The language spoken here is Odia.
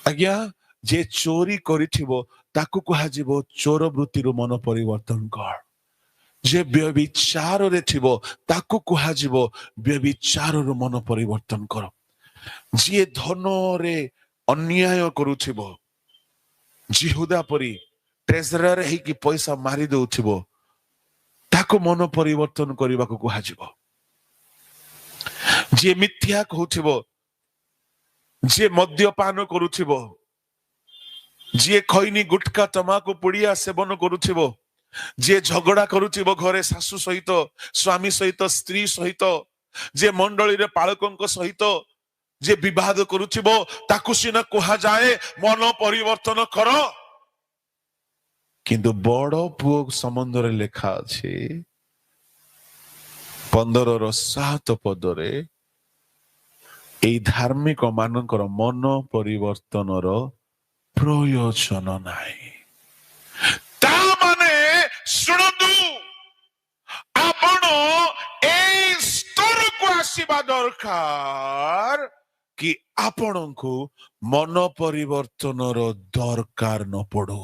ଆଜ୍ଞା ଯେ ଚୋରି କରିଥିବ ତାକୁ କୁହାଯିବ ଚୋର ବୃତ୍ତିରୁ ମନ ପରିବର୍ତ୍ତନ କର। ଯେ ବ୍ୟଭିଚାରରେ ଥିବ ତାକୁ କୁହାଯିବ ବ୍ୟଭିଚାରରୁ ମନ ପରିବର୍ତ୍ତନ କର। ଯିଏ ଧନରେ ଅନ୍ୟାୟ କରୁଥିବ, ଜିହୁଦା ପରି ଟ୍ରେଜରର ହେଇକି ପଇସା ମାରି ଦଉଥିବ, ତାକୁ ମନ ପରିବର୍ତ୍ତନ କରିବାକୁ କୁହାଯିବ। ଯିଏ ମିଥ୍ୟା କହୁଥିବ, ଯିଏ ମଦ୍ୟପାନ କରୁଥିବ, ଯିଏ ଖଇନି ଗୁଟକା ତମାକୁ ପୁଡ଼ିଆ ସେବନ କରୁଥିବ, ଯିଏ ଝଗଡ଼ା କରୁଥିବ ଘରେ ଶାଶୁ ସହିତ, ସ୍ୱାମୀ ସହିତ, ସ୍ତ୍ରୀ ସହିତ, ଯିଏ ମଣ୍ଡଳୀରେ ପାଳକଙ୍କ ସହିତ ଯେ ବିବାଦ କରୁଥିବ, ତାକୁ ସିନା କୁହାଯାଏ ମନ ପରିବର୍ତ୍ତନ କର। କିନ୍ତୁ ବଡ଼ ପୁଅ ସମ୍ବନ୍ଧରେ ଲେଖା ଅଛି 15:7 ପଦରେ, এই ଧାର୍ମିକ ମାନଙ୍କର ମନ ପରିବର୍ତ୍ତନର ପ୍ରୟୋଜନ ନାହିଁ। ତା ମାନେ ଶୁଣନ୍ତୁ, ଆପଣ এই ସ୍ତରକୁ ଆସିବା ଦରକାର କି ଆପଣଙ୍କୁ ମନ ପରିବର୍ତ୍ତନର ଦରକାର ନ ପଡୁ।